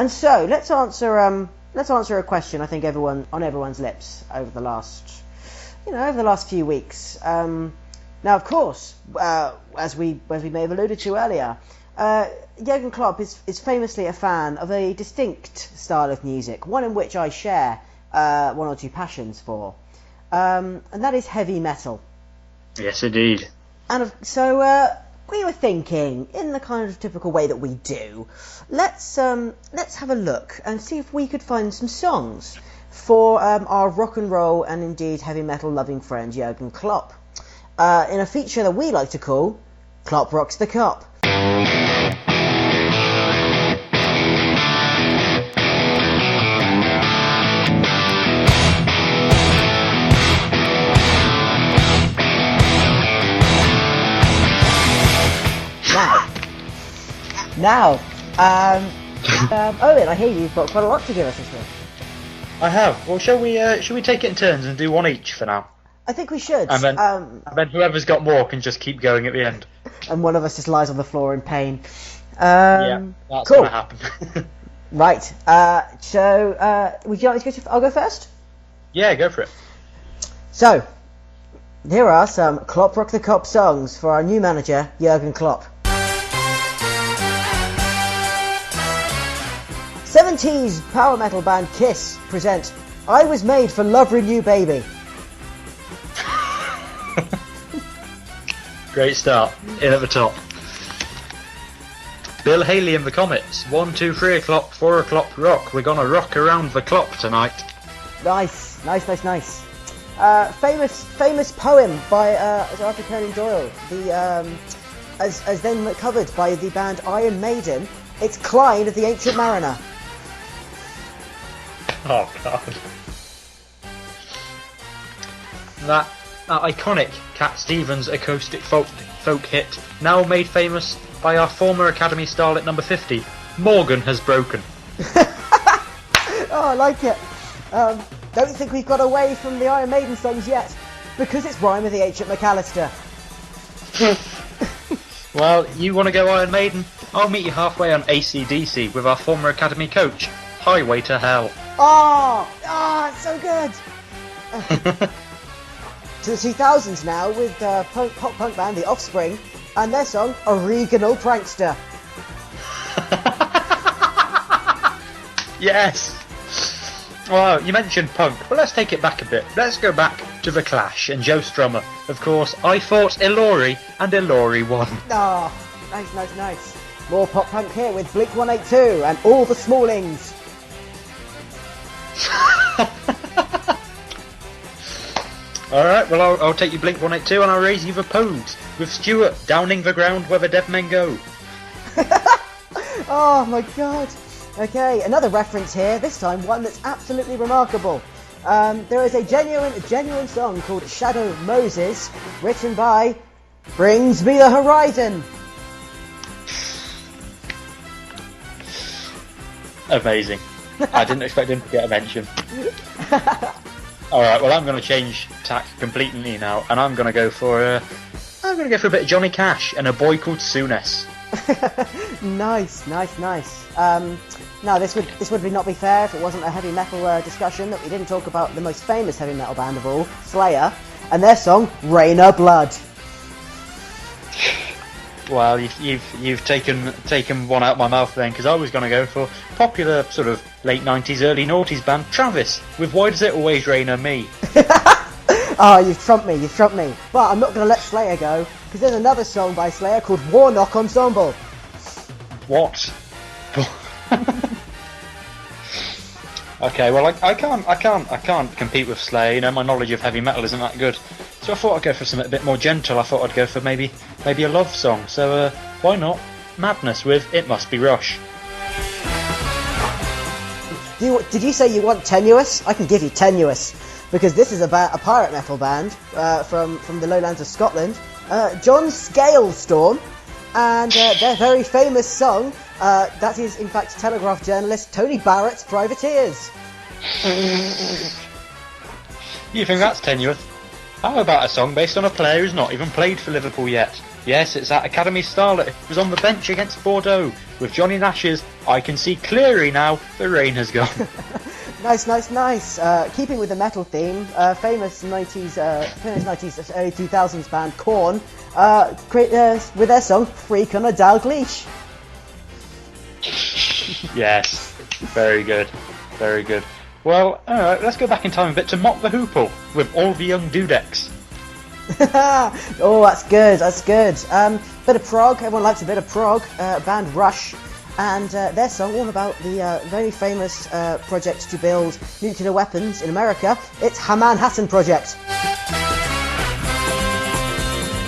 And so let's answer a question I think on everyone's lips over the last few weeks. Now, of course, as we may have alluded to earlier, Jurgen Klopp is famously a fan of a distinct style of music, one in which I share one or two passions for, and that is heavy metal. Yes, indeed. And so we were thinking, in the kind of typical way that we do, let's have a look and see if we could find some songs for our rock and roll and indeed heavy metal loving friend Jurgen Klopp, in a feature that we like to call Klopp Rocks the Kop. Now, Owen, I hear you've got quite a lot to give us this week. I have. Well, shall we take it in turns and do one each for now? I think we should. And then whoever's got more can just keep going at the end. And one of us just lies on the floor in pain. Yeah, that's cool. going to happen. Right. So, would you like me to go? I'll go first? Yeah, go for it. So, here are some Klopp Rock the Kop songs for our new manager, Jurgen Klopp. 70s power metal band Kiss present I Was Made for Loving You Baby. Great start. In at the top. Bill Haley and the Comets. 1, 2, 3 o'clock, 4 o'clock rock. We're gonna rock around the clock tonight. Nice. Famous poem by Arthur Conan Doyle. As then covered by the band Iron Maiden. It's Clyde of the Ancient Mariner. Oh God. That iconic Cat Stevens acoustic folk hit, now made famous by our former Academy starlet number 50, Morgan Has Broken. Oh, I like it. Don't think we've got away from the Iron Maiden songs yet, because it's Rhyme of the Ancient McAllister. Well, you want to go Iron Maiden? I'll meet you halfway on AC/DC with our former Academy coach, Highway to Hell. Oh, it's so good. To the 2000s now with pop punk band The Offspring and their song Oregonal Prankster. Yes. Well, you mentioned punk, but let's take it back a bit. Let's go back to The Clash and Joe Strummer. Of course, I fought Ilori and Ilori won. Oh, nice. More pop punk here with Blink 182 and All the Smallings. Alright, well I'll take you Blink 182 and I'll raise you the Pogues with Stuart downing the ground where the dead men go. Oh my god. Okay, another reference here, this time one that's absolutely remarkable. There is a genuine song called Shadow Moses, written by Brings Me the Horizon. Amazing. I didn't expect him to get a mention. Alright, well I'm going to change tack completely now, and I'm going to go for a bit of Johnny Cash and A Boy Called Sooness. Nice. Now this would not be fair if it wasn't a heavy metal discussion that we didn't talk about the most famous heavy metal band of all, Slayer, and their song Rain of Blood. Well, you've taken one out of my mouth then, because I was going to go for popular sort of late 90s, early noughties band Travis with Why Does It Always Rain on Me? Oh, you've trumped me. But I'm not going to let Slayer go, because there's another song by Slayer called Warnock Ensemble. What? Okay, well I can't compete with Slayer. You know, my knowledge of heavy metal isn't that good. So I thought I'd go for something a bit more gentle. I thought I'd go for maybe a love song. So why not Madness with It Must Be Rush. Did you say you want Tenuous? I can give you Tenuous, because this is about a pirate metal band from the lowlands of Scotland, John Scalestorm, and their very famous song, that is in fact Telegraph journalist Tony Barrett's Privateers. You think that's tenuous? How about a song based on a player who's not even played for Liverpool yet? Yes, it's that Academy starlet who was on the bench against Bordeaux. With Johnny Nash's "I can see clearly now, the rain has gone." Nice. Keeping with the metal theme, famous 90s, early 2000s band Korn, with their song "Freak on a Dalgleish." Yes, very good, very good. Well, let's go back in time a bit to Mock the Hoople with All the Young Dudecks. Oh, that's good. Bit of prog, everyone likes a bit of prog. Band Rush, and their song all about the very famous project to build nuclear weapons in America. It's Haman Hassan Project.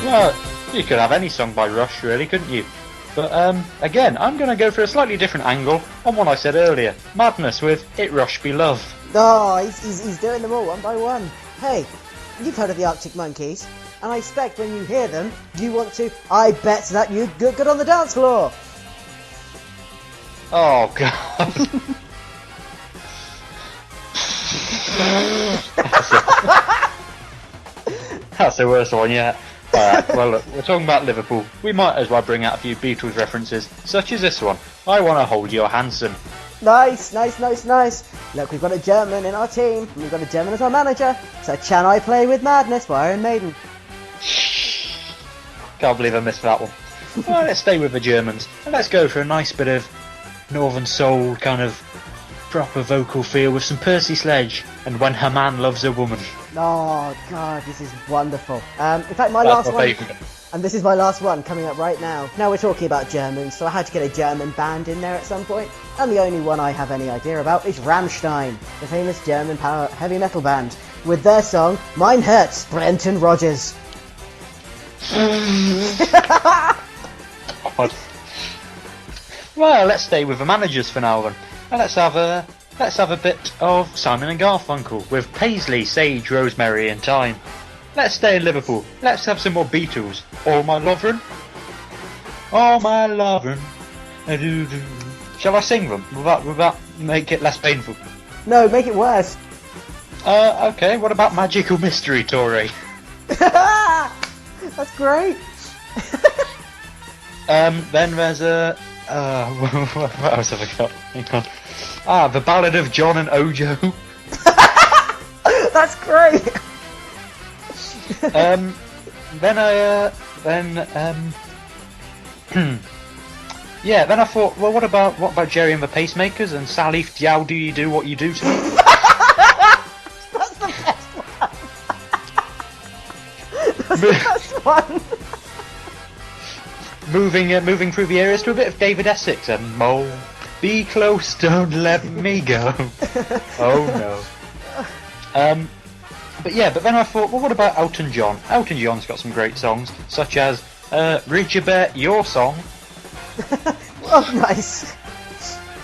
Well, you could have any song by Rush, really, couldn't you? But again, I'm going to go for a slightly different angle on what I said earlier. Madness with It Rush Be Love. Oh, he's doing them all one by one. Hey, you've heard of the Arctic Monkeys, and I expect when you hear them, you want to, I bet that you good on the dance floor. Oh, God. That's the worst one yet. Alright, well look, we're talking about Liverpool. We might as well bring out a few Beatles references, such as this one. I Wanna Hold Your Handsome. Nice. Look, we've got a German in our team, and we've got a German as our manager, so can I play with Madness by Iron Maiden? Can't believe I missed that one. Well, let's stay with the Germans, and let's go for a nice bit of Northern Soul, kind of proper vocal feel with some Percy Sledge, and When Her Man Loves a Woman. Oh, God, this is wonderful. In fact, my last one, and this is my last one coming up right now. Now we're talking about Germans, so I had to get a German band in there at some point, and the only one I have any idea about is Rammstein, the famous German power heavy metal band, with their song Mein Herz Brenton Rogers. God. Well, let's stay with the managers for now then, and let's have a bit of Simon and Garfunkel with Paisley, Sage, Rosemary and Thyme. Let's stay in Liverpool. Let's have some more Beatles. All My Loverin'. All My Loverin'. Shall I sing them? Will that make it less painful? No, make it worse. Okay, what about Magical Mystery Tour? That's great. Then there's what else have I got? Hang on. The Ballad of John and Ojo. That's great. Then I thought, well, what about Jerry and the Pacemakers and Salif Diao, do you do what you do to me? That's the best one. That's the best one. Moving through the areas to a bit of David Essex and Mole. Be close, don't let me go. Oh no. But then I thought, well, what about Elton John? Elton John's got some great songs, such as Rigobert, Your Song. Oh, nice.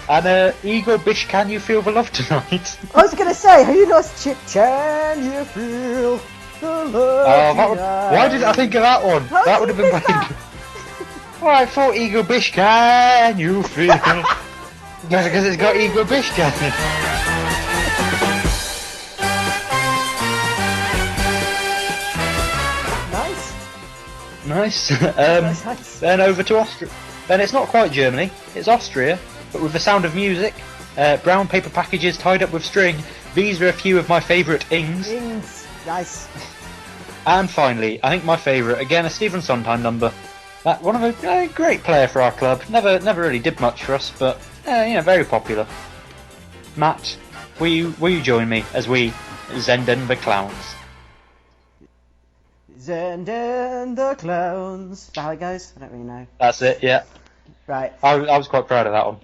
And Eagle Bish, Can You Feel the Love Tonight? I was going to say, have you lost Can You Feel the Love Tonight? Why did I think of that one? That would have been great. Well, I thought Eagle Bish, Can You Feel? Because it's got Eagle Bish, Can it? Nice. Nice. Then over to Austria. Then it's not quite Germany, it's Austria, but with the sound of music, brown paper packages tied up with string. These are a few of my favourite ings. Nice. And finally, I think my favourite, again a Stephen Sondheim number. One of a great player for our club. Never really did much for us, but very popular. Matt, will you join me as we Zenden the Clowns? Zenden the Clowns. Is that how it goes? I don't really know. That's it, yeah. Right. I was quite proud of that one.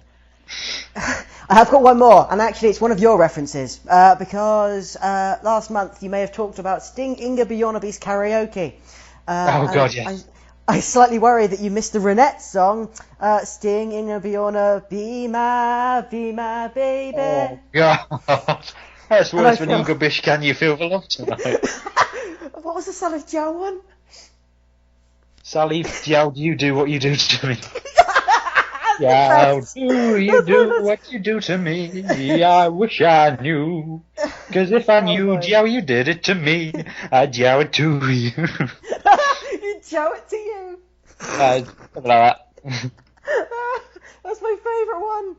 I have got one more, and actually it's one of your references, because last month you may have talked about Sting Inga Bjornaby's karaoke. Oh God, yes. I slightly worry that you missed the Renette song, Sting Inga Bjorna, be my baby. Oh God. That's worse than Inga Bish, Can You Feel the Love Tonight? What was the Salif Diao one? Salif Diao, you do what you do to me. How do you do what you do to me? I wish I knew. Cause if I knew, Diao, you did it to me, I'd Diao it to you. You Diao it to you. Something like that. That's my favourite one.